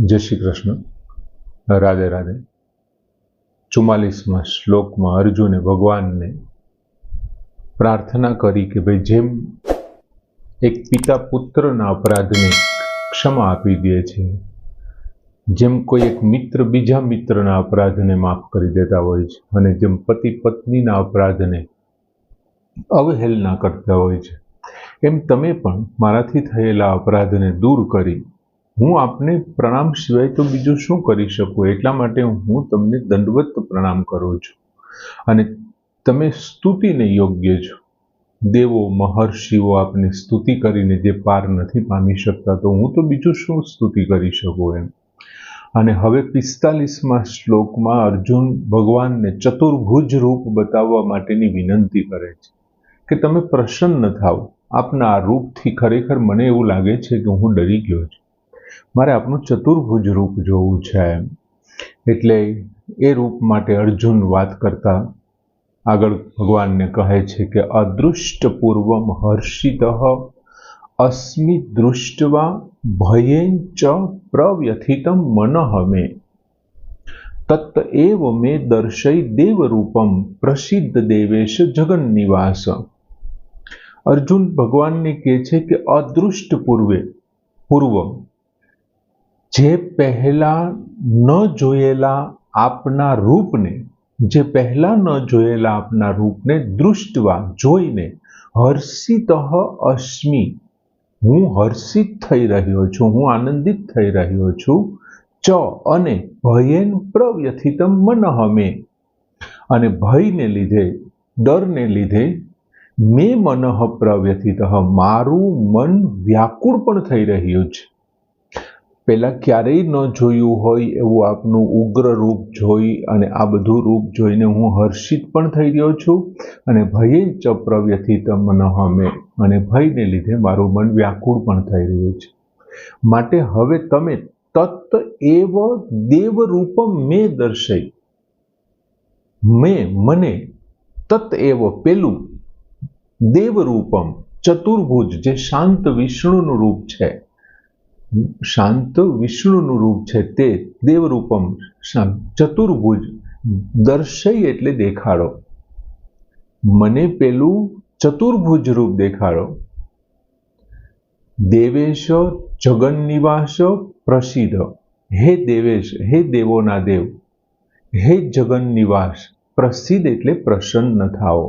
જય શ્રી કૃષ્ણ, રાધે રાધે। 44માં શ્લોકમાં અર્જુને ભગવાનને પ્રાર્થના કરી કે ભાઈ જેમ એક પિતા પુત્રના અપરાધને ક્ષમા આપી દે છે, જેમ કોઈ એક મિત્ર બીજા મિત્રના અપરાધને માફ કરી દેતા હોય છે, અને જેમ પતિ પત્નીના અપરાધને અવહેલના કરતા હોય છે, એમ તમે પણ મારાથી થયેલા અપરાધને દૂર કરી હું આપને પ્રણામ સિવાય તો બીજું શું કરી શકું, એટલા માટે હું તમને દંડવત પ્રણામ કરું છું। અને તમે સ્તુતિને યોગ્ય છો। દેવો મહર્ષિઓ આપની સ્તુતિ કરીને જે પાર નથી પામી શકતા, તો હું તો બીજું શું સ્તુતિ કરી શકું એમ। અને હવે 45માં શ્લોકમાં અર્જુન ભગવાનને ચતુર્ભુજ રૂપ બતાવવા માટેની વિનંતી કરે છે કે તમે પ્રસન્ન થાઓ। આપના આ રૂપથી ખરેખર મને એવું લાગે છે કે હું ડરી ગયો છું, મારે આપનું ચતુર્ભુજ રૂપ જોવું છે એમ। એટલે એ રૂપ માટે અર્જુન વાત કરતા આગળ ભગવાનને કહે છે કે અદૃષ્ટ પૂર્વમ હર્ષિતઃ અસ્મિ દૃષ્ટવા ભયેન ચ પ્રવ્યથિતમ મનઃ મે તત્ એવ મે દર્શય દેવરૂપમ પ્રસિદ્ધ દેવેશ જગન્નિવાસ। અર્જુન ભગવાનને કહે છે કે અદૃષ્ટ પૂર્વ જે પહેલા ન જોયેલા આપના રૂપને દૃષ્ટવા જોઈને હર્ષિતઃ અસ્મિ હું હર્ષિત થઈ રહ્યો છું, હું આનંદિત થઈ રહ્યો છું। ચ અને ભયેન પ્રવ્યથિતમ મનઃ મે અને ભયને લીધે ડરને લીધે મે મનઃ પ્રવ્યથિતઃ મારું મન વ્યાકુળ પણ થઈ રહ્યું છે। પહેલા ક્યારેય ન જોયું હોય એવું આપનું ઉગ્ર રૂપ જોઈ અને આ બધું રૂપ જોઈને હું હર્ષિત પણ થઈ રહ્યો છું, અને ભયેન ચ પ્રવ્યથિતમ મનઃ મે અને ભયને લીધે મારું મન વ્યાકુળ પણ થઈ રહ્યું છે। માટે હવે તમે તત્ એવ દેવરૂપમ મે દર્શય મને તત્ એવ પેલું દેવરૂપમ ચતુર્ભુજ જે શાંત વિષ્ણુનું રૂપ છે, શાંત વિષ્ણુનું રૂપ છે તે દેવરૂપમ ચતુર્ભુજ દર્શય એટલે દેખાડો, મને પેલું ચતુર્ભુજ રૂપ દેખાડો। દેવેશ જગન્નિવાસ પ્રસિદ્ધ હે દેવેશ, હે દેવોના દેવ, હે જગન્નિવાસ પ્રસિદ્ધ એટલે પ્રસન્ન થાઓ।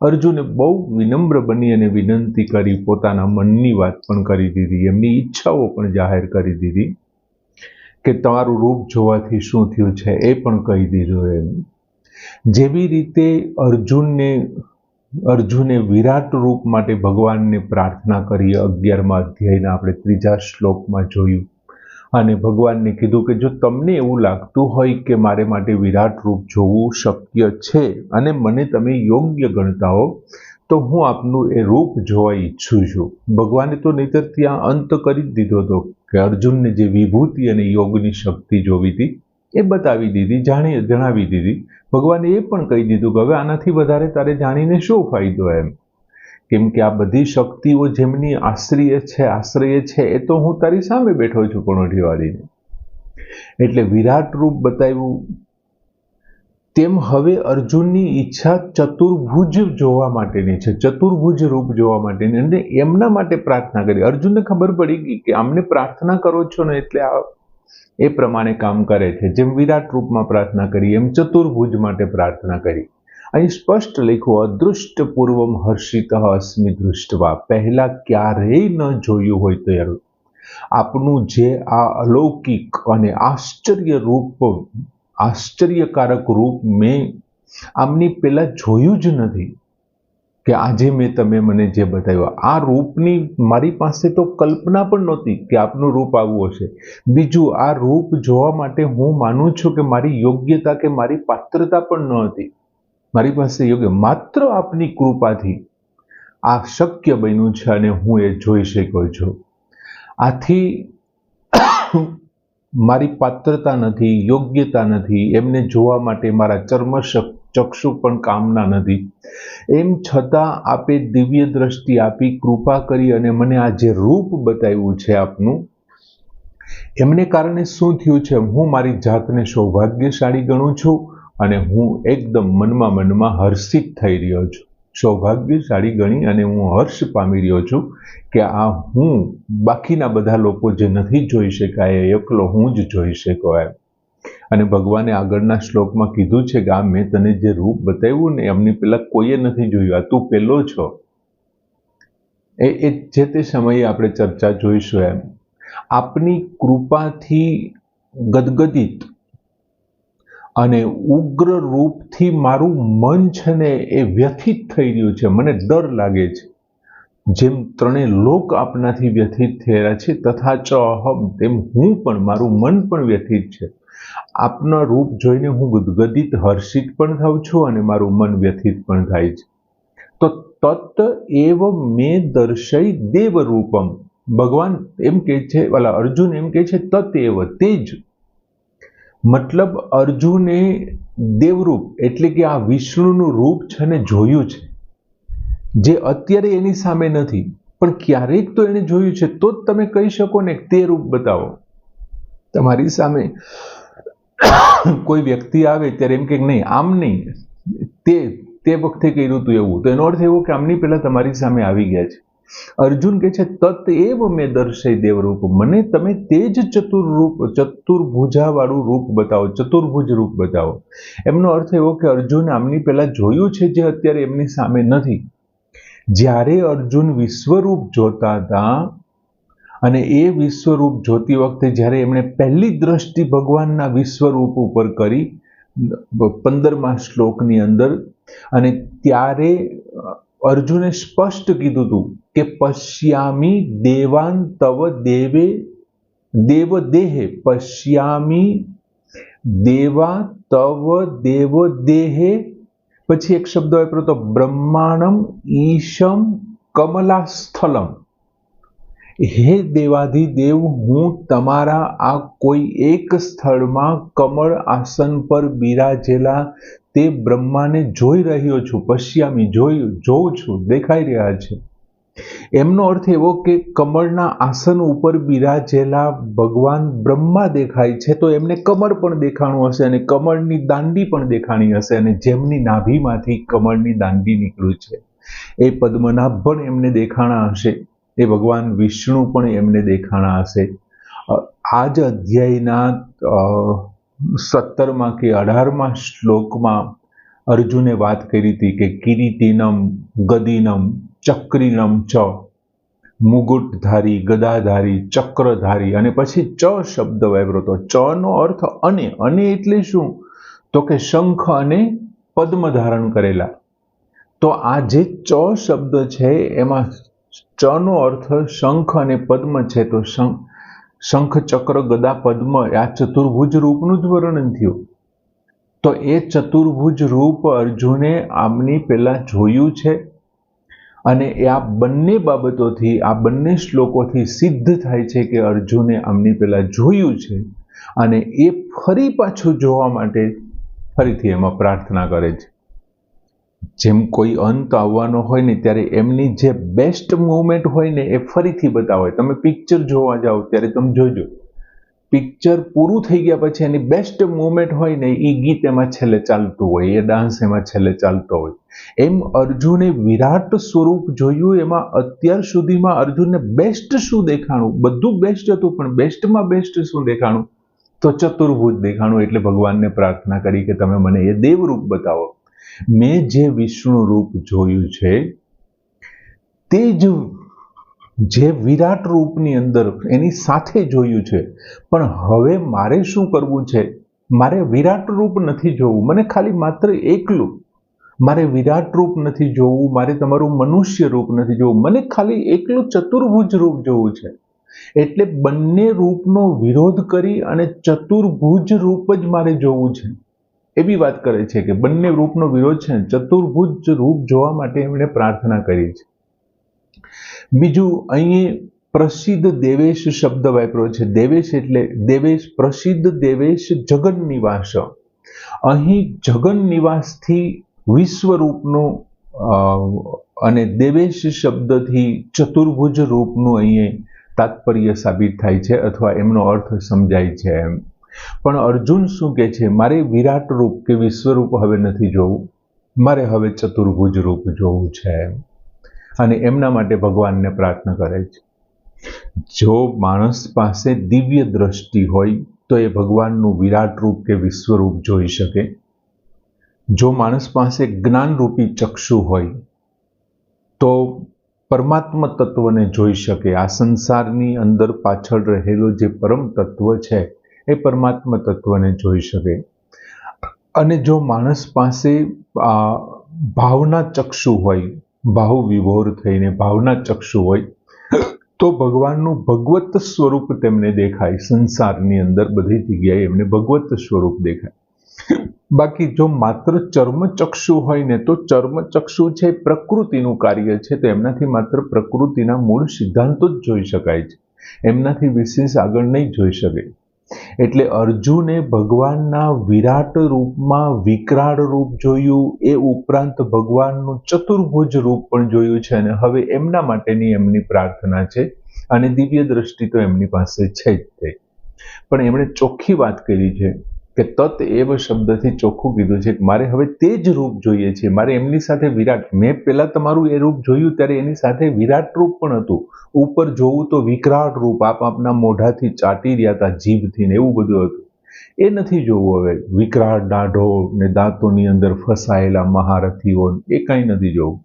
અર્જુને બહુ વિનમ્ર બની અને વિનંતી કરી, પોતાના મનની વાત પણ કરી દીધી, એમની ઈચ્છાઓ પણ જાહેર કરી દીધી કે તમારું રૂપ જોવાથી શું થયું છે એ પણ કહી દીધું એમ। જેવી રીતે અર્જુને વિરાટ રૂપ માટે ભગવાનને પ્રાર્થના કરી, 11મા અધ્યાયના આપણે 3જા શ્લોકમાં જોયું, અને ભગવાનને કીધું કે જો તમને એવું લાગતું હોય કે મારે માટે વિરાટ રૂપ જોવું શક્ય છે અને મને તમે યોગ્ય ગણતા હો, તો હું આપનું એ રૂપ જોવા ઈચ્છું છું। ભગવાને તો નહીતર ત્યાં અંત કરી જ દીધો હતો કે અર્જુનને જે વિભૂતિ અને યોગની શક્તિ જોવી હતી એ બતાવી દીધી, જણાવી દીધી। ભગવાને એ પણ કહી દીધું કે હવે આનાથી વધારે તારે જાણીને શું ફાયદો એમ, કેમ કે આ બધી શક્તિઓ જેમની આશ્રય છે એ તો હું તારી સામે બેઠો છું પણોઠી વાળીને। એટલે વિરાટ રૂપ બતાવ્યું, તેમ હવે અર્જુનની ઈચ્છા ચતુર્ભુજ જોવા માટેની છે, ચતુર્ભુજ રૂપ જોવા માટેની, અને એમના માટે પ્રાર્થના કરી। અર્જુનને ખબર પડી ગઈ કે આમને પ્રાર્થના કરો છો ને એટલે એ પ્રમાણે કામ કરે છે। જેમ વિરાટ રૂપમાં પ્રાર્થના કરી એમ ચતુર્ભુજ માટે પ્રાર્થના કરી। અહીં સ્પષ્ટ લખ્યું અદૃષ્ટ પૂર્વમ હર્ષિતઃ અસ્મિ દૃષ્ટવા, પહેલા ક્યારેય ન જોયું હોય તો આપનું જે આ અલૌકિક અને આશ્ચર્યકારક રૂપ મેં આમની પહેલા જોયું જ નથી, કે આજે તમે મને જે બતાવ્યું આ રૂપની મારી પાસે તો કલ્પના પણ નહોતી કે આપનું રૂપ આવું હશે। બીજું, આ રૂપ જોવા માટે હું માનું છું કે મારી યોગ્યતા કે મારી પાત્રતા પણ ન હતી, મારી પાસે માત્ર આપની કૃપાથી આ શક્ય બન્યું છે અને હું એ જોઈ શક્યો છું। આથી મારી પાત્રતા નથી, યોગ્યતા નથી, એમને જોવા માટે મારા ચક્ષુ પણ કામના નથી, એમ છતાં આપે દિવ્ય દ્રષ્ટિ આપી, કૃપા કરી અને મને આ જે રૂપ બતાવ્યું છે આપનું, એમને કારણે શું થયું છે, હું મારી જાતને સૌભાગ્યશાળી ગણું છું અને હું એકદમ મનમાં હર્ષિત થઈ રહ્યો છું. સૌભાગ્યશાળી ગણી અને હું હર્ષ પામી રહ્યો છું કે આ હું બાકીના બધા લોકો જે નથી જોઈ શકાય એકલો હું જ જોઈ શકો એમ. અને ભગવાને આગળના શ્લોકમાં કીધું છે કે આ મેં તને જે રૂપ બતાવ્યું ને એમની પહેલા કોઈએ નથી જોયું, આ તું પહેલો છો. એ જે તે સમયે આપણે ચર્ચા જોઈશું એમ. આપની કૃપાથી ગદગદિત અને ઉગ્ર રૂપથી મારું મન છે ને એ વ્યથિત થઈ રહ્યું છે, મને ડર લાગે છે. જેમ ત્રણેય લોક આપનાથી વ્યથિત થયેલા છે તથા ચ અહમ, તેમ હું પણ, મારું મન પણ વ્યથિત છે. આપના રૂપ જોઈને હું ગદગદિત હર્ષિત પણ થાઉં છું અને મારું મન વ્યથિત પણ થાય છે. તો તત એવ મેં દર્શય દેવ રૂપમ, ભગવાન એમ કહે છે, અર્જુન એમ કહે છે તત એવ, તે જ. મતલબ અર્જુને દેવરૂપ એટલે કે આ વિષ્ણુનું રૂપ છે ને જોયું છે, જે અત્યારે એની સામે નથી, પણ ક્યારેક તો એને જોયું છે. તો જ તમે કહી શકો ને તે રૂપ બતાવો. તમારી સામે કોઈ વ્યક્તિ આવે ત્યારે એમ કે નહીં, આમ નહીં, તે વખતે કર્યું હતું એવું, તો એનો અર્થ એવો કે આમની પહેલા તમારી સામે આવી ગયા છે. અર્જુન કહે છે તત એવ મેં દર્શય દેવરૂપ, મને તમે તે જ ચતુર્ભુજાવાળું રૂપ બતાવો, ચતુર્ભુજ રૂપ બતાવો. એમનો અર્થ એવો કે અર્જુન આમની પહેલા જોયું છે જે અત્યારે એમની સામે નથી. જ્યારે અર્જુન વિશ્વરૂપ જોતા હતા અને એ વિશ્વરૂપ જોતી વખતે જ્યારે એમણે પહેલી દ્રષ્ટિ ભગવાનના વિશ્વરૂપ ઉપર કરી 15મા શ્લોકની અંદર, અને ત્યારે અર્જુને સ્પષ્ટ કીધું હતું કે પશ્યામી દેવાન તવ દેવ દેહે, પશ્યામી દેવા તવ દેવ દેહે. પછી એક શબ્દ વાપર્યો તો બ્રહ્માણમ ઈશમ કમલાસ્થલમ. હે દેવાધિદેવ, હું તમારા આ કોઈ એક સ્થળમાં કમળ આસન પર બિરાજેલા તે બ્રહ્માને જોઈ રહ્યો છું. પશ્યામી, જોઉં છું, દેખાઈ રહ્યા છે. એમનો અર્થ એવો કે કમળના આસન ઉપર બિરાજેલા ભગવાન બ્રહ્મા દેખાય છે, તો એમને કમળ પણ દેખાણું હશે અને કમળની દાંડી પણ દેખાણી હશે, અને જેમની નાભીમાંથી કમળની દાંડી નીકળ્યું છે એ પદ્મનાભ પણ એમને દેખાણા હશે, એ ભગવાન વિષ્ણુ પણ એમને દેખાણા હશે. આ જ અધ્યાયના 17મા કે 18મા શ્લોકમાં અર્જુને વાત કરી હતી કે કિરીટિનમ ગદિનમ ચક્રિનમ ચ, મુગુટધારી, ગદાધારી, ચક્રધારી, અને પછી ચ શબ્દ વાપર્યો તો. ચ નો અર્થ અને એટલે શું, તો કે શંખ અને પદ્મ ધારણ કરેલા. તો આ જે ચ શબ્દ છે એમાં ચ નો અર્થ શંખ અને પદ્મ છે, તો શંખ ચક્ર ગદા પદ્મ આ ચતુર્ભુજ રૂપનું જ વર્ણન થયું. તો એ ચતુર્ભુજ રૂપ અર્જુને આમની પહેલા જોયું છે, અને એ આ બંને બાબતોથી, આ બંને શ્લોકોથી સિદ્ધ થાય છે કે અર્જુને આમની પહેલા જોયું છે, અને એ ફરી પાછું જોવા માટે ફરીથી એમાં પ્રાર્થના કરે છે. જેમ કોઈ અંત આવવાનો હોય ને ત્યારે એમની જે બેસ્ટ મુવમેન્ટ હોય ને એ ફરીથી બતાવે. તમે પિક્ચર જોવા જાઓ ત્યારે તમે જોજો, પિક્ચર પૂરું થઈ ગયા પછી એની બેસ્ટ મુવમેન્ટ હોય ને એ ગીત એમાં છેલ્લે ચાલતું હોય, એ ડાન્સ એમાં છેલ્લે ચાલતો હોય. એમ અર્જુને વિરાટ સ્વરૂપ જોયું. એમાં અત્યાર સુધીમાં અર્જુનને બેસ્ટ શું દેખાણું, બધું બેસ્ટ હતું, પણ બેસ્ટમાં બેસ્ટ શું દેખાણું, તો ચતુર્ભુજ દેખાણું. એટલે ભગવાનને પ્રાર્થના કરી કે તમે મને એ દેવરૂપ બતાવો. મેં જે વિષ્ણુ રૂપ જોયું છે તે જ જે વિરાટ રૂપની અંદર એની સાથે જોયું છે, પણ હવે મારે શું કરવું છે, મારે વિરાટ રૂપ નથી જોવું, મને ખાલી માત્ર એકલું, મારે વિરાટ રૂપ નથી જોવું, મારે તમારું મનુષ્ય રૂપ નથી જોવું, મને ખાલી એકલું ચતુર્ભુજ રૂપ જોવું છે. એટલે બંને રૂપનો વિરોધ કરી અને ચતુર્ભુજ રૂપ જ મારે જોવું છે. એવી વાત કરે છે કે બંને રૂપનો વિરોધ છે, ચતુર્ભુજ રૂપ જોવા માટે એમણે પ્રાર્થના કરી છે. બીજું અહીં પ્રસિદ્ધ દેવેશ શબ્દ વાપર્યો છે. દેવેશ એટલે દેવેશ, પ્રસિદ્ધ દેવેશ જગન નિવાસ. અહીં જગન નિવાસથી વિશ્વરૂપનું અને દેવેશ શબ્દથી ચતુર્ભુજ રૂપનું અહીં તાત્પર્ય સાબિત થાય છે અથવા એમનો અર્થ સમજાય છે એમ. પણ અર્જુન શું કહે છે, મારે વિરાટ રૂપ કે વિશ્વરૂપ હવે નથી જોવું, મારે હવે ચતુર્ભુજ રૂપ જોવું છે એમ. અને એમના માટે ભગવાનને પ્રાર્થના કરે છે. જો માણસ પાસે દિવ્ય દ્રષ્ટિ હોય તો એ ભગવાનનું વિરાટ રૂપ કે વિશ્વરૂપ જોઈ શકે. જો માણસ પાસે જ્ઞાનરૂપી ચક્ષુ હોય તો પરમાત્મ તત્વને જોઈ શકે. આ સંસારની અંદર પાછળ રહેલો જે પરમ તત્વ છે એ પરમાત્મ તત્વને જોઈ શકે. અને જો માણસ પાસે ભાવના ચક્ષુ હોય, ભાવ વિભોર થઈને ભાવના ચક્ષુ હોય તો ભગવાનનું ભગવત સ્વરૂપ તેમને દેખાય. સંસારની અંદર બધી જગ્યાએ એમને ભગવત સ્વરૂપ દેખાય. બાકી જો માત્ર ચર્મચક્ષુ હોય ને તો ચર્મચક્ષુ છે પ્રકૃતિનું કાર્ય છે, તો એમનાથી માત્ર પ્રકૃતિના મૂળ સિદ્ધાંતો જ જોઈ શકાય છે, એમનાથી વિશેષ આગળ નહીં જોઈ શકે. એટલે અર્જુને ભગવાનના વિરાટ રૂપમાં વિકરાળ રૂપ જોયું, એ ઉપરાંત ભગવાનનું ચતુર્ભુજ રૂપ પણ જોયું છે. અને હવે એમના માટેની એમની પ્રાર્થના છે. અને દિવ્ય દ્રષ્ટિ તો એમની પાસે છે જ તે. પણ એમણે ચોખ્ખી વાત કરી છે કે તત એવ શબ્દથી ચોખ્ખું કીધું છે કે મારે હવે તે જ રૂપ જોઈએ છે, મારે એમની સાથે વિરાટ. મેં પહેલા તમારું એ રૂપ જોયું ત્યારે એની સાથે વિરાટ રૂપ પણ હતું. ઉપર જોવું તો વિકરાળ રૂપ, આપના મોઢાથી ચાટી રહ્યા હતા, જીભથી ને એવું બધું હતું. એ નથી જોવું હવે. વિકરાળ દાઢો ને દાંતોની અંદર ફસાયેલા મહારથીઓ, એ કંઈ નથી જોવું.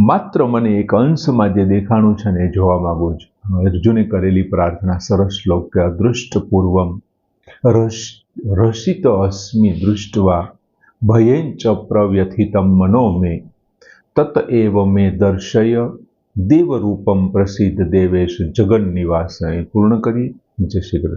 માત્ર મને એક અંશમાં જે દેખાણું છે ને એ જોવા માંગુ છું. અર્જુને કરેલી પ્રાર્થના સરસ શ્લોક કે અદૃષ્ટ પૂર્વમ રસિત અસ્મિ દૃષ્ટવા ભયેન ચ પ્રવ્યથિતમ મનો મે તત એવ મે દર્શય દેવરૂપમ પ્રસિદ્ધ દેવેશ જગન્નિવાસ. પૂર્ણ કરીએ. જય શ્રી કૃષ્ણ.